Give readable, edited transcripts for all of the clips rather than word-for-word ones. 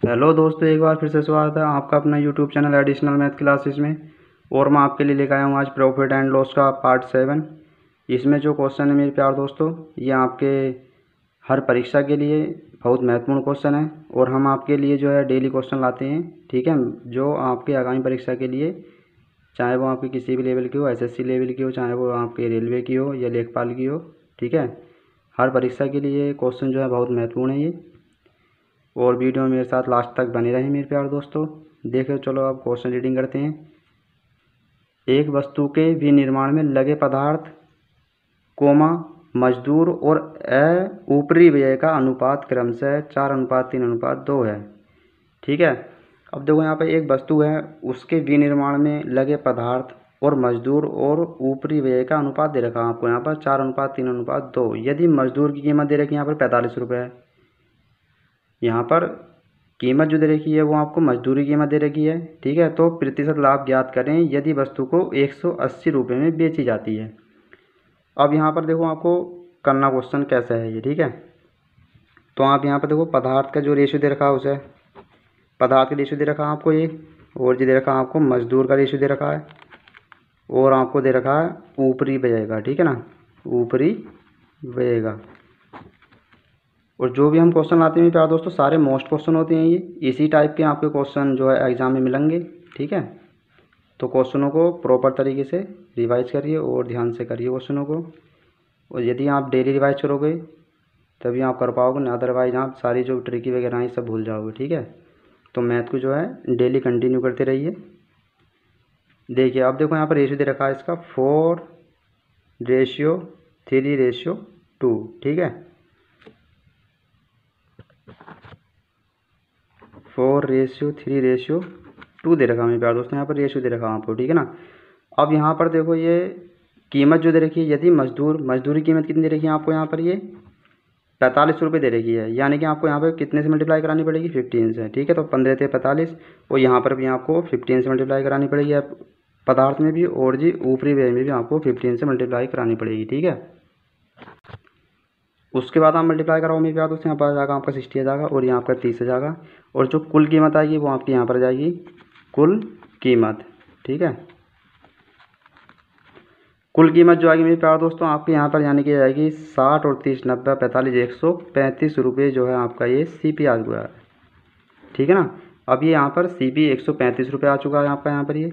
Hello दोस्तों, एक बार फिर से स्वागत है आपका अपना YouTube channel additional math classes में। और मैं आपके लिए लेकर आया हूँ आज प्रॉफिट एंड लॉस का पार्ट 7। इसमें जो क्वेश्चन है मेरे प्यार दोस्तों, ये आपके हर परीक्षा के लिए बहुत महत्वपूर्ण क्वेश्चन है। और हम आपके लिए जो है डेली क्वेश्चन लाते हैं, ठीक है, जो आपके आगामी परीक्षा के लिए, चाहे वो आपकी किसी भी लेवल की हो, एसएससी लेवल की हो, चाहे वो आपके रेलवे की हो या लेखपाल की हो, ठीक है, हर परीक्षा के लिए क्वेश्चन जो है बहुत महत्वपूर्ण है ये। और वीडियो में मेरे साथ लास्ट तक बने रहें मेरे प्यार दोस्तों। देखो चलो अब क्वेश्चन रीडिंग करते हैं। एक वस्तु के विनिर्माण में लगे पदार्थ, कोमा, मजदूर और ऊपरी व्यय का अनुपात क्रमशः 4:3:2 है। ठीक है। अब देखो यहाँ पर एक वस्तु है, उसके विनिर्माण में लगे पदार्थ और मजदूर और ऊपरी व्यय का अनुपात दे रखा है आपको यहाँ पर 4:3:2। यदि मजदूर की कीमत दे रखी है यहाँ पर 45 रुपये है। यहाँ पर कीमत जो दे रखी है वो आपको मजदूरी कीमत दे रखी है, ठीक है। तो प्रतिशत लाभ ज्ञात करें यदि वस्तु को 180 रुपये में बेची जाती है। अब यहाँ पर देखो आपको करना क्वेश्चन कैसा है ये, ठीक है। तो आप यहाँ पर देखो पदार्थ का जो रेशियो दे रखा है उसे, पदार्थ का रेशियो दे रखा है आपको ये, और जो दे रखा है आपको मजदूर का रेशियो दे रखा है, और आपको दे रखा है ऊपरी व्यय का, ठीक है ना, ऊपरी व्यय का। और जो भी हम क्वेश्चन लाते हैं प्यार दोस्तों, सारे मोस्ट क्वेश्चन होते हैं ये, इसी टाइप के आपके क्वेश्चन जो है एग्जाम में मिलेंगे, ठीक है। तो क्वेश्चनों को प्रॉपर तरीके से रिवाइज करिए और ध्यान से करिए क्वेश्चनों को। और यदि आप डेली रिवाइज करोगे तभी आप कर पाओगे, ना अदरवाइज आप सारी जो ट्रिकी वगैरह हैं सब भूल जाओगे, ठीक है। तो मैथ को जो है डेली कंटिन्यू करते रहिए। देखिए अब देखो यहाँ पर रेशियो दे रखा है इसका 4:3:2, ठीक है, 4:3:2 दे रखा मेरे प्यार दोस्तों, यहाँ पर रेशियो दे रखा आपको, ठीक है ना। अब यहाँ पर देखो ये कीमत जो दे रखी है, यदि मजदूरी कीमत कितनी दे रखी है आपको यहाँ पर, ये 45 रुपये दे रखी है। यानी कि आपको यहाँ पर कितने से मल्टीप्लाई करानी पड़ेगी, 15 से, ठीक है। तो 15 × 45, और यहाँ पर भी आपको 15 से मल्टीप्लाई करानी पड़ेगी पदार्थ में भी, और जी ऊपरी व्यय में भी आपको 15 से मल्टीप्लाई करानी पड़ेगी, ठीक है। उसके बाद आप मल्टीप्लाई कराओ मेरे प्यार दोस्तों, यहाँ पर आ जाएगा आपका 60 आ जाएगा, और यहाँ पर 30 आ जाएगा। और जो कुल कीमत आएगी वो आपकी यहाँ पर जाएगी कुल कीमत, ठीक है। कुल कीमत जो आएगी मेरे प्यार दोस्तों आपके यहाँ पर, यानी कि जाएगी 60 और 30 90 45 135 रुपये जो है आपका ये CP आ चुका है, ठीक है ना। अब ये यहाँ पर CP 135 रुपये आ चुका है आपका यहाँ पर ये।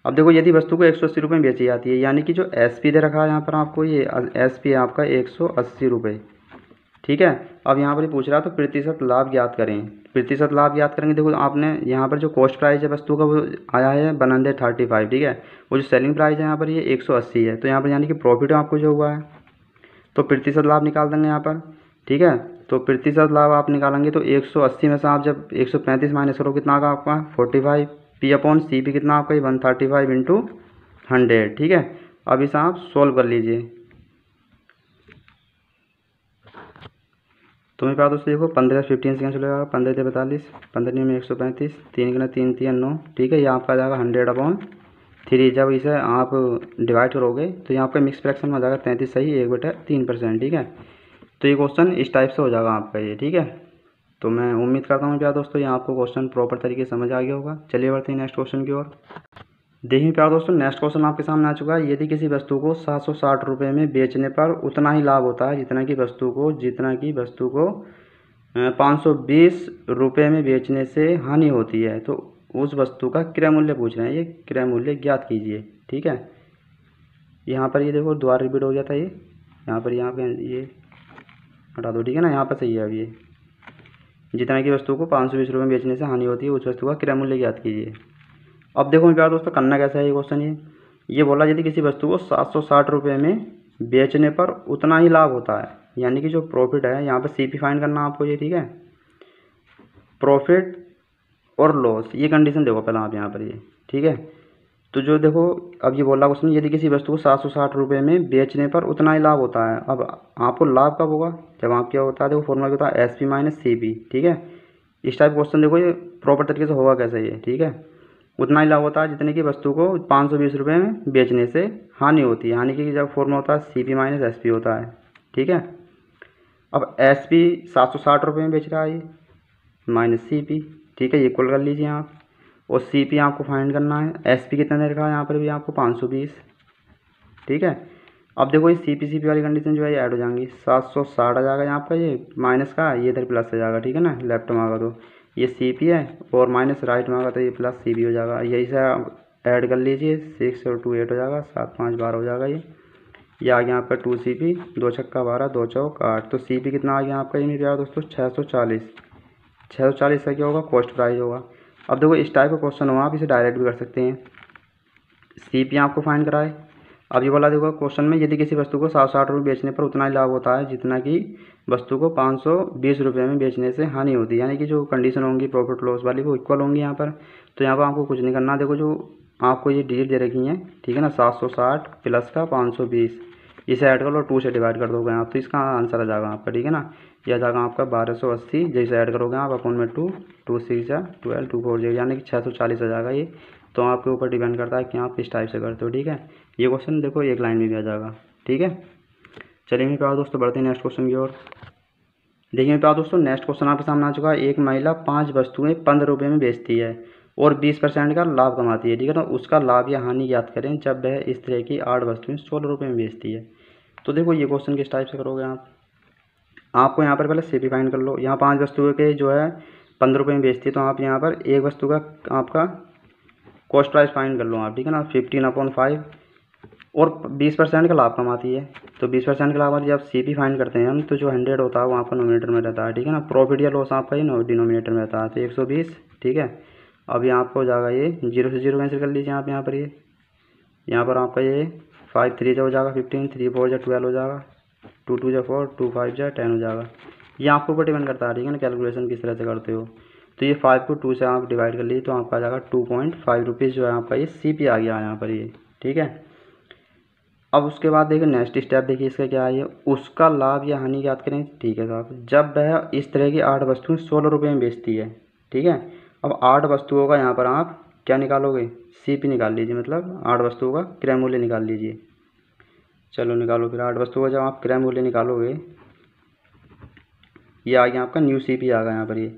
अब देखो यदि वस्तु को 180 रुपये में बेची जाती है, यानी कि जो SP दे रखा है यहाँ पर आपको, ये SP है आपका 180 रुपये, ठीक है। अब यहाँ पर पूछ रहा है तो प्रतिशत लाभ ज्ञात करें। प्रतिशत लाभ ज्ञात करेंगे, देखो आपने यहाँ पर जो कॉस्ट प्राइस है वस्तु का वो आया है 135, ठीक है। वो जो सेलिंग प्राइस है यहाँ पर ये 180 है। तो यहाँ पर यानी कि प्रॉफिट आपको जो हुआ है, तो प्रतिशत लाभ निकाल देंगे यहाँ पर, ठीक है। तो प्रतिशत लाभ आप निकालेंगे तो 180 में से आप जब 135 माइनस करो कितना आएगा आपका 45, P/CP कितना आपका 135 × 100, ठीक है। अब इसे आप सोल्व कर लीजिए। तो मेरे पास दोस्तों देखो 15 15 से कैंसिल हो जाएगा, 15 × 45, 15 में 135, 3 × 3 3 9, ठीक है। ये आपका आ जाएगा 100/3। जब इसे आप डिवाइड करोगे तो यहाँ आपका मिक्स फ्रैक्शन में आ जाएगा 33 सही 1/3%, ठीक है। तो ये क्वेश्चन इस टाइप से हो जाएगा आपका ये, ठीक है। तो मैं उम्मीद करता हूँ प्यार दोस्तों ये आपको क्वेश्चन प्रॉपर तरीके से समझ आ गया होगा। चलिए बढ़ते हैं नेक्स्ट क्वेश्चन की ओर। देखिए प्यार दोस्तों नेक्स्ट क्वेश्चन आपके सामने आ चुका है। यदि किसी वस्तु को 760 रुपये में बेचने पर उतना ही लाभ होता है जितना कि वस्तु को 520 रुपये में बेचने से हानि होती है, तो उस वस्तु का क्रय मूल्य पूछ रहे हैं। ये क्रय मूल्य ज्ञात कीजिए, ठीक है। यहाँ पर ये देखो दोबारा रिपीट हो गया था ये, यहाँ पर ये हटा दो, ठीक है ना। यहाँ पर सही है। अब ये जितना कि वस्तु को 520 रुपये में बेचने से हानि होती है उस वस्तु का क्रय मूल्य ज्ञात कीजिए। अब देखो मेरे प्यारे दोस्तों करना कैसा है ये क्वेश्चन, ये बोला यदि किसी वस्तु को 760 रुपये में बेचने पर उतना ही लाभ होता है, यानी कि जो प्रॉफिट है यहाँ पर CP फाइंड करना आपको ये, ठीक है। प्रॉफिट और लॉस ये कंडीशन देखो पहले आप यहाँ पर ये, ठीक है। तो जो देखो अब ये बोला क्वेश्चन यदि किसी वस्तु को 760 रुपये में बेचने पर उतना ही लाभ होता है। अब आपको लाभ कब होगा, जब आप क्या होता है देखो फॉर्मूला क्या होता है SP - CP, ठीक है। इस टाइप क्वेश्चन देखो ये प्रॉपर तरीके से होगा कैसे ये, ठीक है। उतना ही लाभ होता है जितने की वस्तु को 520 रुपये में बेचने से हानि होती है, यानी कि जब फॉर्मूला होता है CP - SP होता है, ठीक है। अब SP 760 रुपये में बेच रहा है ये, माइनस सी पी, ठीक है, इक्वल कर लीजिए आप। और सी पी आपको फाइंड करना है। एस पी कितना दे रखा है यहाँ पर भी आपको 520, ठीक है। अब देखो ये सी पी वाली कंडीशन जो है ये ऐड हो जाएंगी, 760 आ जाएगा यहाँ पर, ये माइनस का ये इधर प्लस हो जाएगा, ठीक है ना, लेफ्ट में आएगा तो ये सी पी है और माइनस राइट में आएगा तो ये प्लस सी पी हो जाएगा। यही से ऐड कर लीजिए, 6 और 2 8 हो जाएगा, 7 5 12 हो जाएगा ये आ गया आपका 2 सी पी, 2 छक्का 12, 2 चौक 8। तो सी पी कितना आ गया आपका ये मेरे प्यारे दोस्तों 640। 640 का क्या होगा, कॉस्ट प्राइस होगा। अब देखो इस टाइप का क्वेश्चन हो आप इसे डायरेक्ट भी कर सकते हैं। सी पी आपको फाइंड कराए। अब ये बोला देखो क्वेश्चन में, यदि किसी वस्तु को 760 रुपये बेचने पर उतना ही लाभ होता है जितना कि वस्तु को 520 रुपये में बेचने से हानि होती है, यानी कि जो कंडीशन होंगी प्रॉफिट लॉस वाली वो इक्वल होंगी यहाँ पर। तो यहाँ पर आपको कुछ नहीं करना, देखो जो आपको ये डिजिट दे रखी हैं, ठीक है ना, 760 प्लस का 520, इसे ऐड कर लो, 2 से डिवाइड कर दोगे आप तो इसका आंसर आ जाएगा आपका, ठीक है ना। यह आ जाएगा आपका 1280, जैसे ऐड करोगे आप अपॉन में 2, 2 6 12, 2 4 यानी कि 640 आ जाएगा ये। तो आपके ऊपर डिपेंड करता है कि आप किस टाइप से करते हो, ठीक है। ये क्वेश्चन देखो एक लाइन में भी आ जाएगा, ठीक है। चलिए मेरे प्यारे दोस्तों बढ़ते हैं नेक्स्ट क्वेश्चन की ओर। देखिए मेरे प्यारे दोस्तों नेक्स्ट क्वेश्चन आपके सामने आ चुका है। एक महिला 5 वस्तुएं 15 रुपये में बेचती है और 20% का लाभ कमाती है, ठीक है ना। उसका लाभ या हानि ज्ञात करें जब वह इस तरह की 8 वस्तुएं 16 रुपये में बेचती है। तो देखो ये क्वेश्चन किस टाइप से करोगे आप, आपको यहाँ पर पहले सी पी फाइंड कर लो। यहाँ 5 वस्तुओं के जो है 15 रुपये में बेचती है, तो आप यहाँ पर एक वस्तु का आपका कॉस्ट प्राइस फाइंड कर लो आप, ठीक है ना, 15/5 और 20% का लाभ कमाती है। तो 20% का लाभ जब सी पी फाइंड करते हैं हम, तो जो 100 होता है वो आपका नोमिनेटर में रहता है, ठीक है ना। प्रॉफिट या लॉस आपका ही डिनोमिनेटर में रहता है, तो 120, ठीक है। अब यहाँ आपको हो जाएगा ये 0 से 0 कैंसिल कर लीजिए आप यहाँ पर, ये यहाँ पर आपका ये 5 3 हो जाएगा 15, 3 4 12 हो जाएगा, 2 2 4, 2 5 10 हो जाएगा। ये आपके ऊपर डिपेंड करता है, ठीक है ना, कैलकुलेशन किस तरह से करते हो। तो ये 5 को 2 से आप डिवाइड कर लीजिए तो आपका आ जाएगा 2.5 रुपीज़ जो है आपका ये सी पी आ गया यहाँ पर ये, ठीक है। अब उसके बाद देखिए नेक्स्ट स्टेप देखिए इसका क्या है, ये उसका लाभ या हानि ज्ञात करें, ठीक है साहब। जब वह इस तरह की 8 वस्तुएं 16 रुपये में बेचती है, ठीक है। अब 8 वस्तुओं का यहाँ पर आप क्या निकालोगे, सी पी निकाल लीजिए, मतलब 8 वस्तुओं का क्रय मूल्य निकाल लीजिए। चलो निकालो फिर 8 वस्तुओं का जब आप क्रय मूल्य निकालोगे, ये आ गया आपका न्यू सी पी आ गया यहाँ पर ये।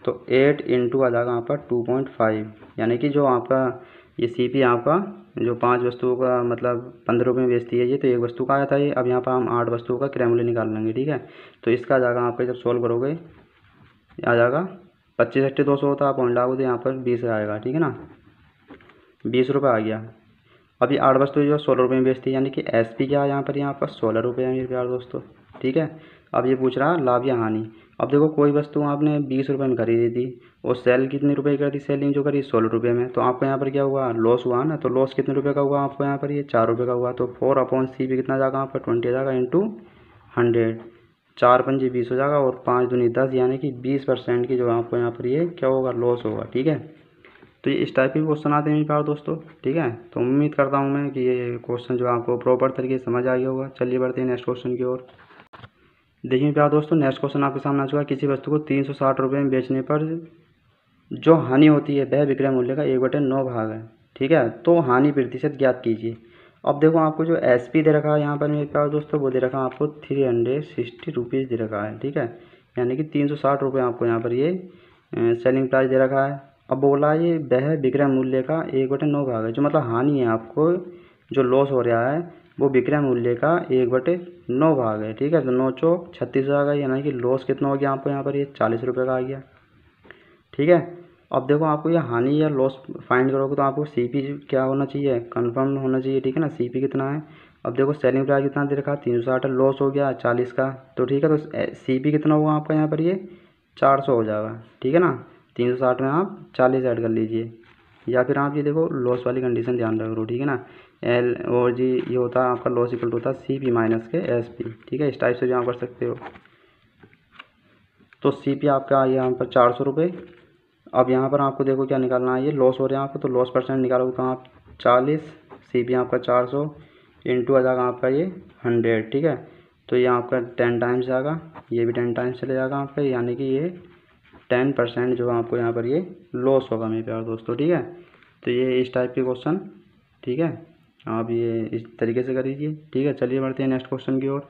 तो 8 इंटू आ जाएगा आपका 2.5, यानी कि जो आपका ये सी पी आपका जो 5 वस्तुओं का मतलब 15 रुपये में बेचती है ये, तो एक वस्तु का आया था ये। अब यहाँ पर हम 8 वस्तुओं का क्रय मूल्य निकाल लेंगे, ठीक है। तो इसका आ जाएगा आपका जब सोल्व करोगे आ जाएगा 25 8 200 होता है, पॉइंट लागू तो यहाँ पर 20 आएगा, ठीक है ना, 20 रुपये आ गया। अभी 8 वस्तु जो 16 रुपये में बेचती है, यानी कि एस पी क्या है यहाँ पर, यहाँ पर 16 रुपये है मेरे प्यारे दोस्तों, ठीक है। अब ये पूछ रहा है लाभ या हानि। अब देखो कोई वस्तु आपने 20 रुपये में खरीदी थी और सेल कितने रुपए की कर दी, सेलिंग जो करी 16 रुपये में, तो आपको यहाँ पर क्या हुआ, लॉस हुआ ना। तो लॉस कितने रुपये का हुआ आपको यहाँ पर, ये 4 रुपये का हुआ। तो 4/सी कितना जाएगा आपका 20 आ जाएगा इंटू 100, 4 पंजे 20 हो जाएगा और 5 दूनी 10, यानी कि 20% की जो आपको यहाँ पर ये क्या होगा, लॉस होगा, ठीक है। तो ये इस टाइप के क्वेश्चन आते हैं मेरे प्यारे दोस्तों, ठीक है। तो उम्मीद करता हूँ मैं कि ये क्वेश्चन जो आपको प्रॉपर तरीके से समझ आ गया होगा। चलिए बढ़ते हैं नेक्स्ट क्वेश्चन की ओर। देखिए प्यारे दोस्तों नेक्स्ट क्वेश्चन आपके सामने आ चुका है। किसी वस्तु को 360 रुपये में बेचने पर जो हानि होती है वह विक्रय मूल्य का 1/9 भाग है, ठीक है। तो हानि प्रतिशत ज्ञात कीजिए। अब देखो आपको जो एस पी दे रखा है यहाँ पर मेरे प्यारे दोस्तों, वो दे रखा है आपको 360 रुपीज़ दे रखा है, ठीक है। यानी कि 360 रुपये आपको यहाँ पर ये सेलिंग प्राइस दे रखा है। अब बोला ये वह विक्रय मूल्य का 1/9 भाग है, जो मतलब हानि है आपको जो लॉस हो रहा है वो विक्रय मूल्य का 1/9 भाग है, ठीक है। तो 9 चौक 36 आ गया, यानी कि लॉस कितना हो गया आपको यहाँ पर ये 40 रुपये का आ गया, ठीक है। अब देखो आपको ये हानि या लॉस फाइंड करोगे तो आपको सी पी क्या होना चाहिए, कंफर्म होना चाहिए, ठीक है ना। सी पी कितना है, अब देखो सेलिंग प्राइस कितना दे रखा है 360, लॉस हो गया 40 का, तो ठीक है। तो सी पी कितना होगा आपका यहाँ पर ये 400 हो जाएगा, ठीक है ना। 360 में आप 40 ऐड कर लीजिए, या फिर आप ये देखो लॉस वाली कंडीशन ध्यान रखो, ठीक है ना। एल और जी ये होता है आपका लॉस इक्वल टू होता है सी पी माइनस के एस पी, ठीक है। इस टाइप से जो आप कर सकते हो। तो सी पी आपका यहाँ पर 400 रुपये। अब यहाँ पर आपको देखो क्या निकालना है, ये लॉस हो रहा है आपको, तो लॉस परसेंट निकालोगे तो आप 40, सी पी आपका 400 इंटू आ जाएगा आपका ये 100, ठीक है। तो ये आपका 10 टाइम्स आएगा, ये भी 10 टाइम्स चले जाएगा आपका, यानी कि ये 10% जो आपको यहाँ पर ये लॉस होगा मेरे प्यारे दोस्तों, ठीक है। तो ये इस टाइप के क्वेश्चन, ठीक है, आप ये इस तरीके से कर लीजिए, ठीक है। चलिए बढ़ते हैं नेक्स्ट क्वेश्चन की ओर।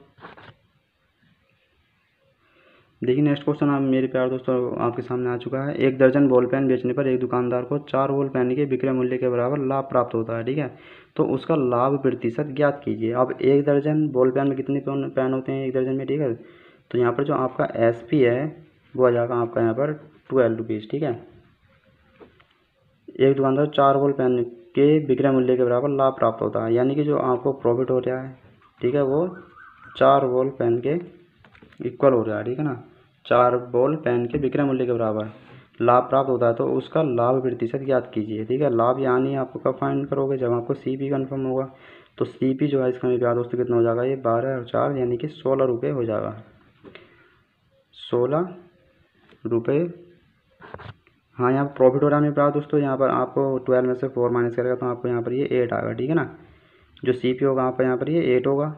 देखिए नेक्स्ट क्वेश्चन आप मेरे प्यारे दोस्तों आपके सामने आ चुका है। एक दर्जन बॉल पेन बेचने पर एक दुकानदार को 4 बॉल पेन के विक्रय मूल्य के बराबर लाभ प्राप्त होता है, ठीक है। तो उसका लाभ प्रतिशत ज्ञात कीजिए। अब एक दर्जन बॉल पेन में कितने पेन होते हैं एक दर्जन में, ठीक है। तो यहाँ पर जो आपका SP है वो आ जाएगा आपका यहाँ पर 12 रुपीज़, ठीक है। एक दुकानदार 4 बॉल पेन के विक्रय मूल्य के बराबर लाभ प्राप्त होता है, यानी कि जो आपको प्रॉफिट हो रहा है, ठीक है, वो 4 बॉल पेन के इक्वल हो रहा है, ठीक है ना। 4 बॉल पेन के विक्रय मूल्य के बराबर लाभ प्राप्त होता है, तो उसका लाभ प्रतिशत ज्ञात कीजिए, ठीक है। लाभ यानी आपको कब फाइंड करोगे, जब आपको CP कन्फर्म होगा। तो CP जो है इसका मेरे प्यारे दोस्तों कितना हो जाएगा, ये 12 और 4 यानी कि 16 रुपये हो जाएगा। 16 रुपये, हाँ यहाँ पर प्रॉफिट हो रहा है मेरे प्यारे दोस्तों। यहाँ पर आपको 12 में से 4 माइनस करेगा तो आपको यहाँ पर ये 8 आएगा, ठीक है ना। जो CP होगा आपका यहाँ पर ये 8 होगा,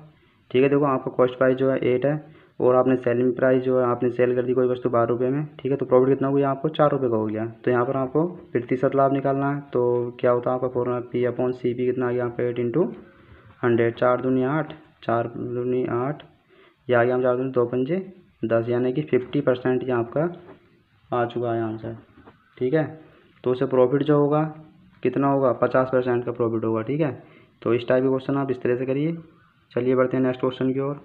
ठीक है। देखो आपका कॉस्ट प्राइस जो है 8 है, और आपने सेलिंग प्राइस जो है आपने सेल कर दी कोई वस्तु 12 रुपये में, ठीक है। तो प्रॉफिट कितना हो गया आपको 4 रुपये का हो गया। तो यहाँ पर आपको प्रतिशत लाभ निकालना है। तो क्या होता है आपका फॉर्मूला P/CP कितना आ गया आपका 8 × 100, 4 दूनी 8, 4 दूनी 8, ये आ गया हम 4 दूनी 2 पंजे 10, यानी कि 50% ये आपका आ चुका है आंसर, ठीक है। तो उससे प्रॉफिट जो होगा कितना होगा, 50% का प्रॉफिट होगा, ठीक है। तो इस टाइप के क्वेश्चन आप इस तरह से करिए। चलिए बढ़ते हैं नेक्स्ट क्वेश्चन की ओर।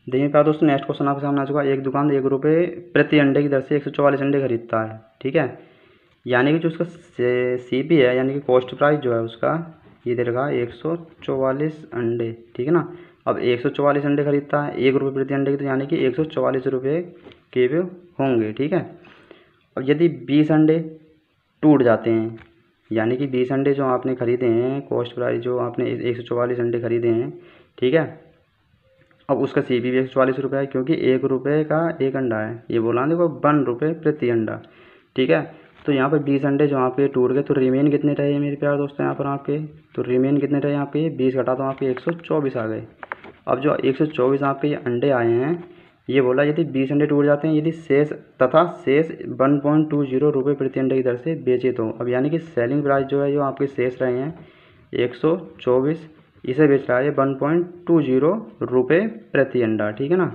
देखिए प्यारे दोस्तों नेक्स्ट क्वेश्चन आपके सामने आ चुका है। एक दुकान 1 रुपये प्रति अंडे की दर से 144 अंडे खरीदता है, ठीक है। यानी कि जो उसका CP है, यानी कि कॉस्ट प्राइस जो है उसका ये दे रखा है 144 अंडे, ठीक है ना। अब 144 अंडे खरीदता है 1 रुपये प्रति अंडे की, तो यानी कि 144 रुपये के भी होंगे, ठीक है। अब यदि 20 अंडे टूट जाते हैं, यानी कि 20 अंडे जो आपने खरीदे हैं, कॉस्ट प्राइस जो आपने 144 अंडे खरीदे हैं, ठीक है। अब उसका CP भी 144 रुपये है, क्योंकि 1 रुपये का 1 अंडा है, ये बोला देखो 1 रुपये प्रति अंडा, ठीक है। तो यहाँ पर 20 अंडे जो आपके टूट गए, तो रिमेन कितने रहे मेरे प्यारे दोस्तों यहाँ पर आपके, तो रिमेन कितने रहे आपके 20 घटा तो आपके 124 आ गए। अब जो 124 आपके ये अंडे आए हैं, ये बोला यदि 20 अंडे टूट जाते हैं, यदि शेष 1.20 रुपये प्रति अंडे की दर से बेचे तो। अब यानी कि सेलिंग प्राइस जो है जो आपके शेष रहे हैं 124, इसे बेच रहा है 1.20 रुपये प्रति अंडा, ठीक है ना।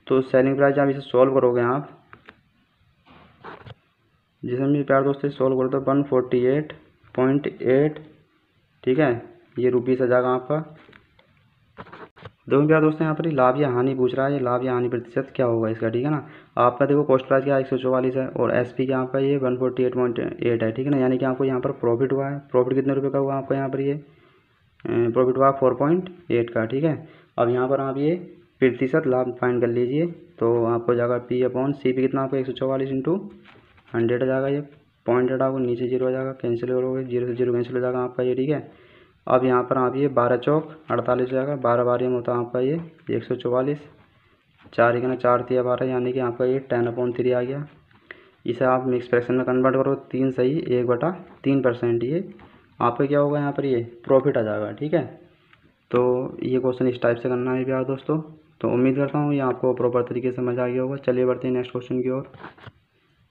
तो सेलिंग प्राइस आप इसे सॉल्व करोगे आप, जिसे मेरे प्यारे दोस्तों सॉल्व करो तो 148.8, ठीक है, ये रुपीस आ जाएगा आपका। देखो प्यारे दोस्तों यहाँ पर लाभ या हानि पूछ रहा है, ये लाभ या हानि प्रतिशत क्या होगा इसका, ठीक है ना। आपका देखो कॉस्ट प्राइस क्या 144 है, और SP क्या आपका ये 148.8 है, ठीक है ना। यानी कि आपको यहाँ पर प्रॉफिट हुआ है, प्रॉफिट कितने रुपये का हुआ आपका यहाँ पर, ये प्रॉफिट हुआ 4.8 का, ठीक है। अब यहाँ पर आप ये प्रतिशत लाभ फाइंड कर लीजिए। तो आपको जाएगा P/CP कितना आपका 144 × 100 आ जाएगा, ये पॉइंट हटाओगे नीचे 0 आ जाएगा, कैंसिल करोगे 0 से 0 कैंसिल हो जाएगा आपका ये, ठीक है। अब यहाँ पर आप ये 12 चौक 48 हो जाएगा, 12 बारी में होता है आपका ये 144, 4 1 4 3 12, यानी कि आपका ये 10/3 आ गया। इसे आप मिक्स फ्रैक्शन में कन्वर्ट करो, 3 सही 1/3%, ये आपका क्या होगा यहाँ पर ये प्रॉफिट आ जाएगा, ठीक है। तो ये क्वेश्चन इस टाइप से करना है प्यारे दोस्तों। तो उम्मीद करता हूँ ये आपको प्रॉपर तरीके से समझ आ गया होगा। चलिए बढ़ते हैं नेक्स्ट क्वेश्चन की ओर।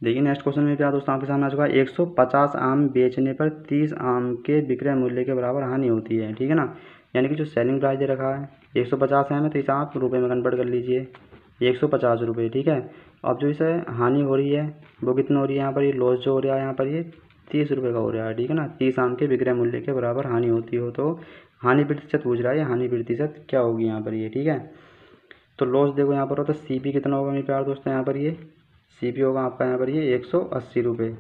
देखिए नेक्स्ट क्वेश्चन में प्यारे दोस्तों आपके सामने आ चुका है। 150 आम बेचने पर 30 आम के विक्रय मूल्य के बराबर हानि होती है, ठीक है ना। यानी कि जो सेलिंग प्राइस दे रखा है 150 आम है, तो इसे आप रुपये में कन्वर्ट कर लीजिए 150 रुपये, ठीक है। अब जो इसे हानि हो रही है वो कितना हो रही है यहाँ पर, ये लॉस जो हो रहा है यहाँ पर ये 30 रुपये का हो रहा है, ठीक है ना। 30 आम के विक्रय मूल्य के बराबर हानि होती हो तो हानि प्रतिशत पूछ रहा है, हानि प्रतिशत क्या होगी यहाँ पर ये, ठीक है। तो लॉस देखो यहाँ पर हो तो CP कितना होगा मेरे प्यारे दोस्तों, यहाँ पर ये CP होगा आपका यहाँ पर ये 180 रुपये।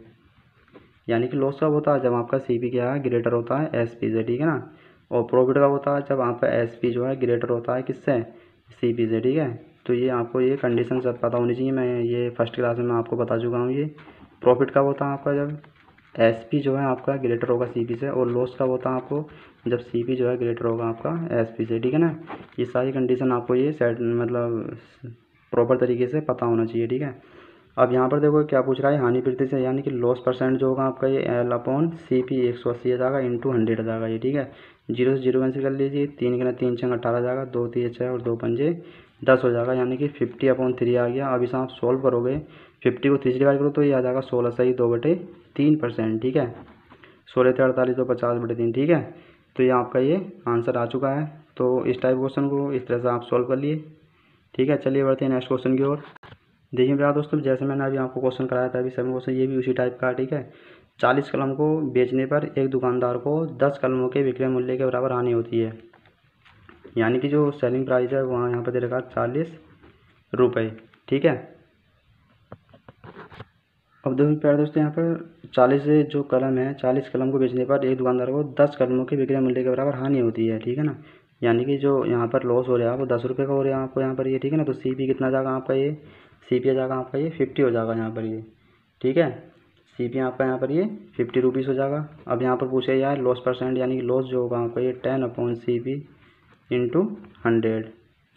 यानी कि लॉस कब होता है, जब आपका CP क्या है ग्रेटर होता है SP से, ठीक है ना। और प्रॉफिट कब होता है, जब आपका SP जो है ग्रेटर होता है किससे, CP से, ठीक है। तो ये आपको ये कंडीशन सब पता होनी चाहिए, मैं ये फर्स्ट क्लास में आपको बता चुका हूँ। ये प्रॉफिट कब होता है आपका, जब SP जो है आपका ग्रेटर होगा CP से, और लॉस कब होता है आपको, जब CP जो है ग्रेटर होगा आपका SP से, ठीक है ना। ये सारी कंडीशन आपको ये सेट मतलब प्रॉपर तरीके से पता होना चाहिए, ठीक है। अब यहाँ पर देखो क्या पूछ रहा है, हानि प्रतिशत, यानी कि लॉस परसेंट जो होगा आपका ये L/CP 180 आ जाएगा × 100 आ जाएगा ये, ठीक है। 0 से 0 कैंसिल कर लीजिए, 3 × 3 = 18 आ जाएगा, 2 3 6 और 2 पंजे 10 हो जाएगा, यानी कि 50/3 आ गया। अब इसे आप सॉल्व करोगे, 50 को 3 से डिवाइड करो तो ये आ जाएगा 16 सही 2/3%, ठीक है। 16 × 48 तो 50/3, ठीक है। तो ये आपका ये आंसर आ चुका है। तो इस टाइप क्वेश्चन को इस तरह से आप सॉल्व कर लिए, ठीक है, चलिए बढ़ते हैं नेक्स्ट क्वेश्चन की ओर। देखिए प्यारे दोस्तों, जैसे मैंने अभी आपको क्वेश्चन कराया था अभी 7 क्वेश्चन, ये भी उसी टाइप का है। ठीक है, 40 कलम को बेचने पर एक दुकानदार को 10 कलमों के विक्रय मूल्य के बराबर हानि होती है। यानी कि जो सेलिंग प्राइस है वहाँ यहाँ पर दे रखा 40 रुपये। ठीक है, अब देखिए प्यारे दोस्तों, यहाँ पर 40 जो कलम है, 40 कलम को बेचने पर एक दुकानदार को 10 कलमों के विक्रय मूल्य के बराबर हानि होती है। ठीक है ना, यानी कि जो यहाँ पर लॉस हो रहा है वो 10 रुपये का हो रहा है आपको यहाँ पर ये। ठीक है ना, तो CP कितना जाएगा आपका ये, CP आ जाएगा आपका ये 50 हो जाएगा यहाँ पर ये। ठीक है, CP आपका यहाँ पर ये 50 रुपीज़ हो जाएगा। अब यहाँ पर पूछे यार लॉस परसेंट, यानी कि लॉस जो होगा आपका ये 10/CP इंटू 100।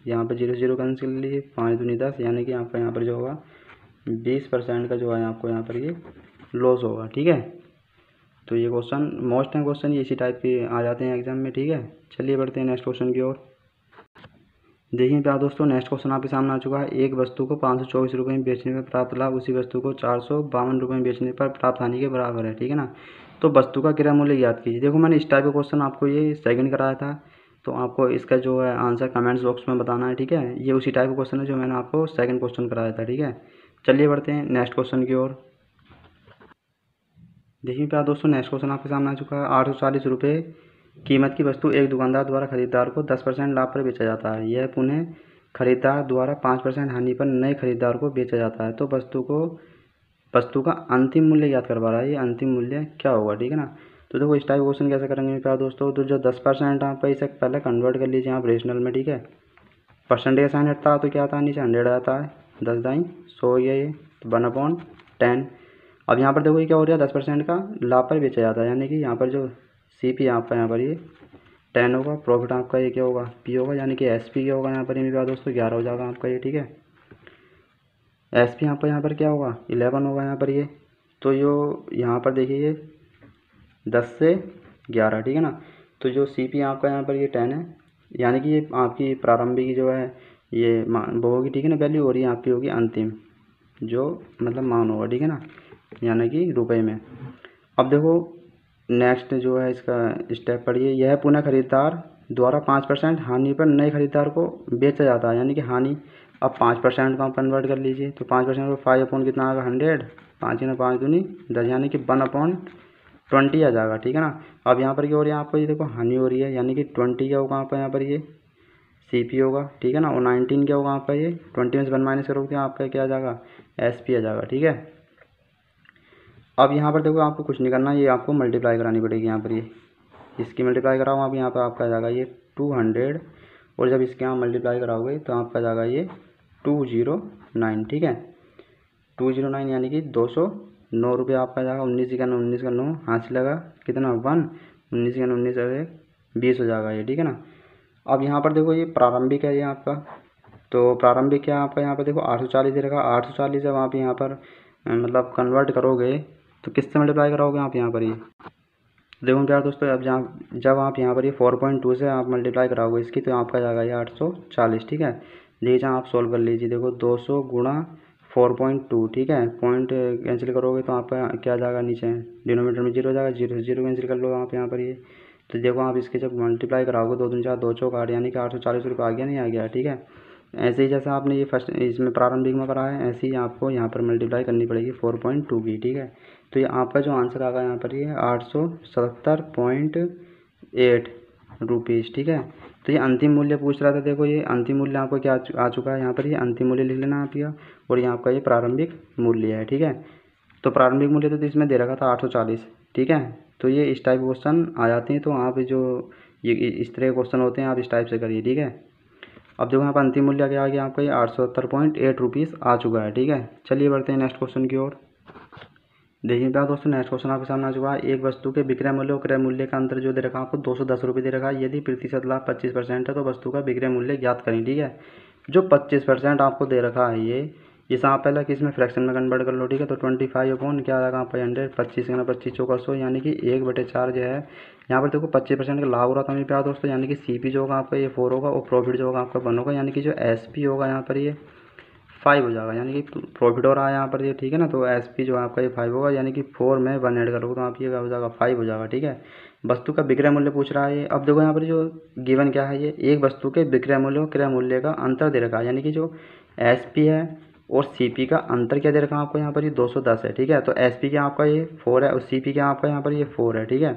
यहाँ पर 0 0 कैंसिल कर लीजिए, 5 दूनी 10, यानी कि आपका यहाँ पर जो होगा 20% का जो है आपको यहाँ पर ये लॉस होगा। ठीक है, तो ये क्वेश्चन मोस्ट टाइम क्वेश्चन ये इसी टाइप के आ जाते हैं एग्जाम में। ठीक है, चलिए बढ़ते हैं नेक्स्ट क्वेश्चन की ओर। देखिए प्यारे दोस्तों, नेक्स्ट क्वेश्चन आपके सामने आ चुका है। एक वस्तु को 524 रुपये में बेचने पर प्राप्त लाभ उसी वस्तु को 452 रुपये में बेचने पर प्राप्त हानि के बराबर है। ठीक है ना, तो वस्तु का क्रय मूल्य याद कीजिए। देखो मैंने इस टाइप का क्वेश्चन आपको ये सेकंड कराया था, तो आपको इसका जो है आंसर कमेंट्स बॉक्स में बताना है। ठीक है, ये उसी टाइप का क्वेश्चन है जो मैंने आपको सेकंड क्वेश्चन कराया था। ठीक है, चलिए बढ़ते हैं नेक्स्ट क्वेश्चन की ओर। देखिए प्यारे दोस्तों, नेक्स्ट क्वेश्चन आपके सामने आ चुका है। 840 रुपये कीमत की वस्तु एक दुकानदार द्वारा खरीदार को 10% लाभ पर बेचा जाता है। यह पुनः खरीदार द्वारा 5% हानि पर नए खरीदार को बेचा जाता है। तो वस्तु का अंतिम मूल्य याद करवा रहा है, ये अंतिम मूल्य क्या होगा। ठीक है ना, तो देखो इस टाइप क्वेश्चन कैसे करेंगे प्यारे दोस्तों, तो जो 10% आपका इसे पहले कन्वर्ट कर लीजिए आप रेशनल में। ठीक है, परसेंटेज साइन हटता है तो क्या आता है, नीचे 100 आता है, 10 दाई 100 ये 1/10। अब यहाँ पर देखो ये क्या हो रहा है, 10% का लाभ पर बेचा जाता है, यानी कि यहाँ पर जो CP आपका यहाँ पर ये 10 होगा, प्रॉफिट आपका ये क्या होगा, P होगा, यानी कि SP क्या होगा यहाँ पर ये दोस्तों 11 हो जाएगा आपका ये। ठीक है, SP आपका यहाँ पर क्या होगा 11 होगा यहाँ पर ये। तो जो यहाँ पर देखिए ये 10 से 11। ठीक है ना, तो जो CP आपका यहाँ पर ये 10 है, यानी कि ये आपकी प्रारंभिक जो है ये वो होगी। ठीक है ना, वैल्यू हो रही है आपकी होगी अंतिम जो मतलब मान होगा। ठीक है ना, यानी कि रुपए में। अब देखो नेक्स्ट जो है इसका स्टेप पढ़िए। यह पुनः खरीदार द्वारा 5% हानि पर नए खरीदार को बेचा जाता है, यानी कि हानि। अब 5% को आप कन्वर्ट कर लीजिए, तो 5% को 5 अपॉन कितना आएगा 100, 5 ना 5 दूनी 10, यानी कि 1/20 आ जाएगा। ठीक है ना, अब यहाँ पर क्या हो रही है आपको, ये देखो हानि हो रही है, यानी कि 20 क्या होगा आपका यहाँ पर ये CP होगा। ठीक है ना, और 19 क्या होगा आपका ये 20 में से 1 माइनस करोगे आपका क्या आ जाएगा SP आ जाएगा। ठीक है, अब यहाँ पर देखो आपको कुछ नहीं करना, ये आपको मल्टीप्लाई करानी पड़ेगी यहाँ पर ये इसकी मल्टीप्लाई कराओ आप, यहाँ पर आपका आ जाएगा ये 200, और जब इसके यहाँ मल्टीप्लाई कराओगे तो आपका आ जाएगा ये 209। ठीक है, 209 यानी कि 209 रुपये आपका आ जाएगा। 19 का 9 हाथ से लगा कितना 1, 19 का 19 अरे 20 हो जाएगा ये। ठीक है ना, अब यहाँ पर देखो ये प्रारंभिक है ये आपका, तो प्रारंभिक क्या आपका यहाँ पर देखो 840 दे रखा। 840 जब आप यहाँ पर मतलब कन्वर्ट करोगे तो किससे मल्टीप्लाई कराओगे आप यहाँ पर ये देखो प्यारे दोस्तों, अब जब आप यहाँ पर ये 4.2 से आप मल्टीप्लाई कराओगे इसकी, तो आपका जाएगा ये 840। ठीक है, लीजिए आप सोल्व कर लीजिए। देखो 200 गुणा 4.2। ठीक है, पॉइंट कैंसिल करोगे तो आपका क्या जाएगा, नीचे डिनोमीटर में 0 हो जाएगा, 0 से 0 कैंसिल कर लो आप यहाँ पर ये। तो देखो आप इसके जब मल्टीप्लाई कराओगे 2 दूनी 4 2 चौक 8, यानी कि 840 रुपये आ गया, नहीं आ गया। ठीक है, ऐसे ही जैसा आपने ये फर्स्ट इसमें प्रारंभिक में करा है, ऐसे ही आपको यहाँ पर मल्टीप्लाई करनी पड़ेगी 4.2 की। ठीक है, तो ये आपका जो आंसर आएगा यहाँ पर ये 877.8 रुपीज़। ठीक है, तो ये अंतिम मूल्य पूछ रहा था। देखो ये अंतिम मूल्य आपको क्या आ चुका है यहाँ पर, ये अंतिम मूल्य लिख लेना आप यहाँ, और ये आपका ये प्रारंभिक मूल्य है। ठीक है, तो प्रारंभिक मूल्य तो इसमें दे रखा था 840। ठीक है, तो ये इस टाइप क्वेश्चन आ जाते हैं, तो आप जो ये इस तरह के क्वेश्चन होते हैं आप इस टाइप से करिए। ठीक है, अब देखो यहाँ पर अंतिम मूल्य क्या आ गया आपका ये 870.8 रुपीज़ आ चुका है। ठीक है, चलिए बढ़ते हैं नेक्स्ट क्वेश्चन की ओर। देखिए प्यारे दोस्तों, नेक्स्ट क्वेश्चन आपके सामने आ चुका है। एक वस्तु के विक्रय मूल्य और क्रय मूल्य का अंतर जो दे रखा है आपको 210 रुपये दे रखा है। यदि प्रतिशत लाभ 25% है तो वस्तु का विक्रय मूल्य ज्ञात करें। ठीक है, जो 25% आपको दे रखा है ये आप पहले किस में फ्रैक्शन में कन्वर्ट कर लो। ठीक है, तो 25 अपॉन क्या आएगा आपका 100, 25 का 25 चौका 100, यानी कि 1/4 जो है यहाँ पर देखो 25% का लाभ हो रहा था मेरे प्यारे दोस्तों, यानी कि CP जो होगा आपका ये 4 होगा, और प्रॉफिट जो होगा आपका 1 होगा, यानी कि जो SP होगा यहाँ पर ये 5 हो जाएगा, यानी कि प्रॉफिट हो रहा है यहाँ पर ये, ठीक है ना। तो SP जो आपका ये 5 होगा, यानी कि 4 में 1 ऐड करोगे तो आप ये क्या हो जाएगा 5 हो जाएगा, ठीक है। वस्तु का विक्रय मूल्य पूछ रहा है ये। अब देखो यहाँ पर जो गिवन क्या है, ये एक वस्तु के विक्रय मूल्य और क्रय मूल्य का अंतर दे रखा है, यानी कि जो SP है और CP का अंतर क्या दे रखा है आपको यहाँ पर, ये 210 है, ठीक है। तो SP का आपका ये 4 है और CP का आपका यहाँ पर ये 4 है, ठीक है।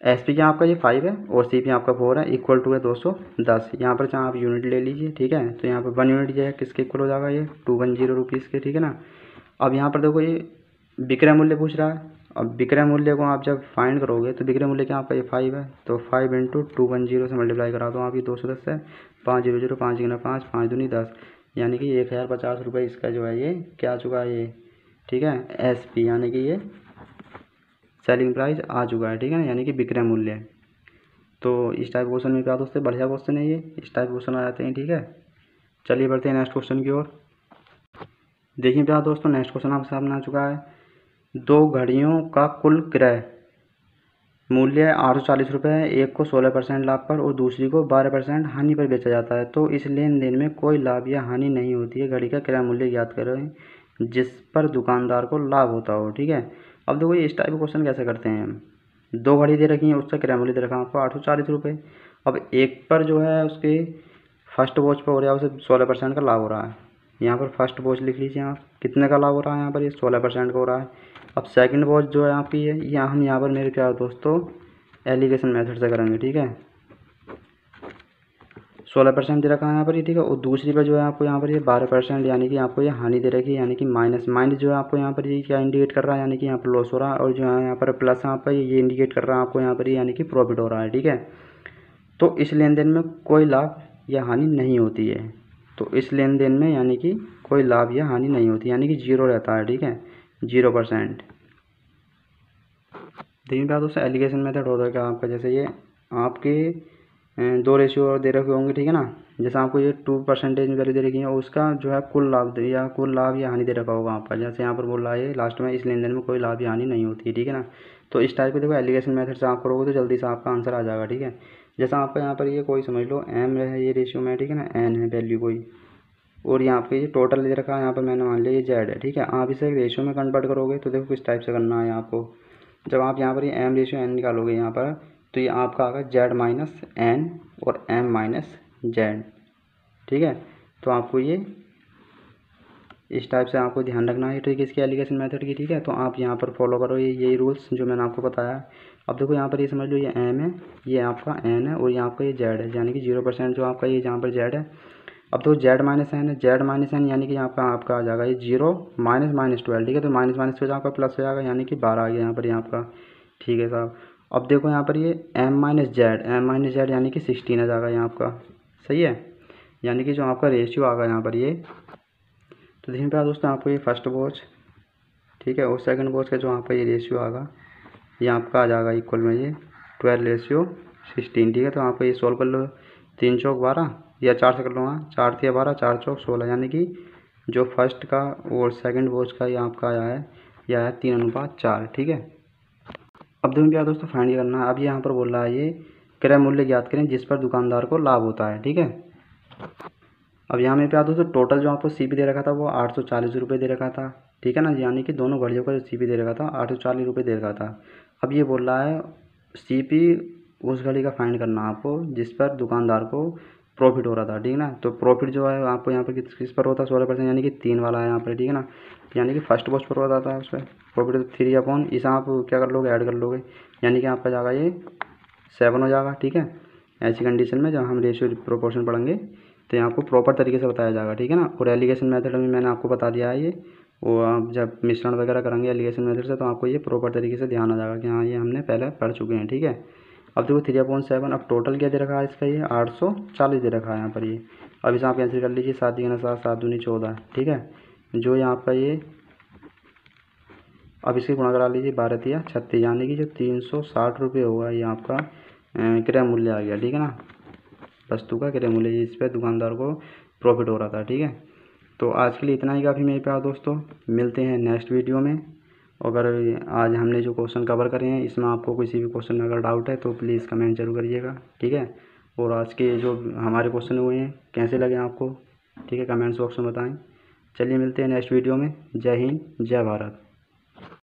SP का आपका ये 5 है और CP आपका 4 है, इक्वल टू है 210। यहाँ पर चाहे आप यूनिट ले लीजिए, ठीक है। तो यहाँ पर 1 यूनिट जो है किसके इक्वल हो जाएगा, ये 210 रुपीज़ के, ठीक है ना। अब यहाँ पर देखो ये विक्रय मूल्य पूछ रहा है। अब विक्रय मूल्य को आप जब फाइंड करोगे तो विक्रय मूल्य क्या आपका ये 5 है, तो 5 इंटू 210 से मल्टीप्लाई करा दो आप, ये 210 है, 500, 5 गुना 5, 5 दूनी 10, यानी कि 1050 रुपये इसका जो है ये क्या आ चुका है ये, ठीक है। SP यानी कि ये सेलिंग प्राइस आ चुका है, ठीक है ना, यानी कि विक्रय मूल्य। तो इस टाइप क्वेश्चन में क्या दोस्तों बढ़िया क्वेश्चन है ये, इस टाइप क्वेश्चन आ जाते हैं, ठीक है। चलिए बढ़ते हैं नेक्स्ट क्वेश्चन की ओर। देखिए प्यार दोस्तों, नेक्स्ट क्वेश्चन आपके सामने आ चुका है। 2 घड़ियों का कुल क्रय मूल्य 840 रुपये है, एक को 16% लाभ पर और दूसरी को 12% हानि पर बेचा जाता है। तो इस लेन देन में कोई लाभ या हानि नहीं होती है। घड़ी का क्रय मूल्य ज्ञात करें जिस पर दुकानदार को लाभ होता हो, ठीक है। अब देखो ये इस टाइप का क्वेश्चन कैसे करते हैं हम। 2 घड़ी दे रखी है, उसका क्रय मूल्य दे रखा है आपको 840 रुपये। अब एक पर जो है उसके फर्स्ट वॉच पर हो रहा है, उसे 16% का लाभ हो रहा है। यहाँ पर फर्स्ट वॉच लिख लीजिए आप, कितने का लाभ हो रहा है यहाँ पर, ये 16% का हो रहा है। अब सेकंड वॉच जो है आपकी है, ये हम यहाँ पर मेरे प्यारे दोस्तों एलिगेशन मेथड से करेंगे, ठीक है। 16% दे रखा है यहाँ पर ये, ठीक है। और दूसरी पर जो है आपको यहाँ पर ये 12%, यानी कि आपको ये हानि दे रखी है, यानी कि माइनस जो है आपको यहाँ पर ये क्या इंडिकेट कर रहा है, यानी कि यहाँ पर लॉस हो रहा है। और जो है यहाँ पर प्लस यहाँ पर ये इंडिकेट कर रहा है आपको यहाँ पर, यानी कि प्रॉफिट हो रहा है, ठीक है। तो इस लेन देन में कोई लाभ या हानि नहीं होती है। तो इस लेन देन में यानी कि कोई लाभ या हानि नहीं होती, यानी कि 0 रहता है, ठीक है, 0%। देखिए बात दोस्तों एलिगेशन मेथड होता है क्या आपका, जैसे ये आपके 2 रेशियो दे रखे होंगे, ठीक है ना। जैसे आपको ये 2% वैल्यू दे रखी है और उसका जो है कुल लाभ या हानि दे रखा होगा आपका। जैसे यहाँ पर बोल रहा है लास्ट में, इस लेन देन में कोई लाभ या हानि नहीं होती है, ठीक है ना। तो इस टाइप के देखो एलिगेशन मेथड से आप करोगे तो जल्दी से आपका आंसर आ जाएगा, ठीक है। जैसा आपका यहाँ पर ये कोई समझ लो M है ये रेशियो में, ठीक है ना, N है वैल्यू कोई, और यहाँ पे ये टोटल दे रखा है, यहाँ पर मैंने मान लिया ये Z है, ठीक है। आप इसे रेशियो में कन्वर्ट करोगे तो देखो किस टाइप से करना है आपको। जब आप यहाँ पर ये M रेशियो N निकालोगे यहाँ पर, तो ये आपका आएगा Z माइनस N और M माइनस Z, ठीक है। तो आपको ये इस टाइप से आपको ध्यान रखना है ट्रिक इसकी एलिगेशन मेथड की, ठीक है। तो आप यहाँ पर फॉलो करो यही रूल्स जो मैंने आपको बताया। अब देखो यहाँ पर ये समझ लो ये M है, ये आपका N है और ये आपका ये Z है, यानी कि 0% जो आपका ये जहाँ पर Z है। अब तो Z माइनस N है, Z माइनस N यानी कि यहाँ पर आपका आ जाएगा ये 0 माइनस 12, ठीक है। तो माइनस हो जाएगा प्लस हो जाएगा, यानी कि 12 आ गया यहाँ पर यहाँ आपका, ठीक है साहब। अब देखो यहाँ पर ये M माइनस Z यानी कि 16 आ जाएगा यहाँ आपका, सही है। यानी कि जो आपका रेशियो आएगा यहाँ पर ये, तो देखिए प्यार दोस्तों आपको ये फर्स्ट वॉच, ठीक है, और सेकंड वॉच का जो आपका ये रेशियो आएगा ये आपका आ जाएगा इक्वल में ये 12:16, ठीक है। तो आपको ये सॉल्व कर लो, 3 चौक 12 या 4 से कर लो, 4 या 12, 4 चौक 16, यानी कि जो फर्स्ट का और सेकंड वॉच का ये आपका आया है, यह आया 3:4, ठीक है। अब देखो क्या दोस्तों फाइंड करना है। अब यहाँ पर बोल रहा है ये क्रय मूल्य ज्ञात करें जिस पर दुकानदार को लाभ होता है, ठीक है। अब यहाँ में क्या दोस्तों टोटल जो आपको CP दे रखा था वो 840 रुपये दे रखा था, ठीक है ना, यानी कि दोनों घड़ियों का जो CP दे रखा था 840 रुपये दे रखा था। अब ये बोल रहा है CP उस घड़ी का फाइंड करना आपको जिस पर दुकानदार को प्रॉफिट हो रहा था, ठीक है ना। तो प्रॉफिट जो है आपको यहाँ पर किस पर होता है 16%, यानी कि 3 वाला है यहाँ पर, ठीक है ना, यानी कि फर्स्ट वॉच पर होता था उस पर प्रॉफिट 3 इसे आप क्या कर लोगे ऐड कर लोगे, यानी कि आपका जाएगा ये 7 हो जाएगा, ठीक है। ऐसी कंडीशन में जब हम रेशियो प्रोपोर्शन पढ़ेंगे तो यहाँ आपको प्रॉपर तरीके से बताया जाएगा, ठीक है ना। और एलिगेशन मेथड में मैंने आपको बता दिया है ये, और आप जब मिश्रण वगैरह करेंगे एलिगेशन मेथड से तो आपको ये प्रॉपर तरीके से ध्यान आ जाएगा कि हाँ ये हमने पहले पढ़ चुके हैं, ठीक है। अब देखो 3/7, अब टोटल क्या दे रखा है इसका, ये 840 दे रखा है यहाँ पर ये। अब इसे आप कैंसिल कर लीजिए, 7 × 7 7 दूनी 14, ठीक है। जो यहाँ आपका ये अब इसके गुणा करा लीजिए 12 × 36, यानी कि जो 360 रुपये होगा ये आपका क्रय मूल्य आ गया, ठीक है ना। वस्तु का क्रय मूल्य इस पर दुकानदार को प्रॉफिट हो रहा था, ठीक है। तो आज के लिए इतना ही काफ़ी मेरे प्यारे दोस्तों, मिलते हैं नेक्स्ट वीडियो में। अगर आज हमने जो क्वेश्चन कवर करे हैं इसमें आपको किसी भी क्वेश्चन में अगर डाउट है तो प्लीज़ कमेंट जरूर करिएगा, ठीक है। और आज के जो हमारे क्वेश्चन हुए हैं कैसे लगे आपको, ठीक है, कमेंट्स बॉक्स में बताएं। चलिए मिलते हैं नेक्स्ट वीडियो में। जय हिंद, जय भारत।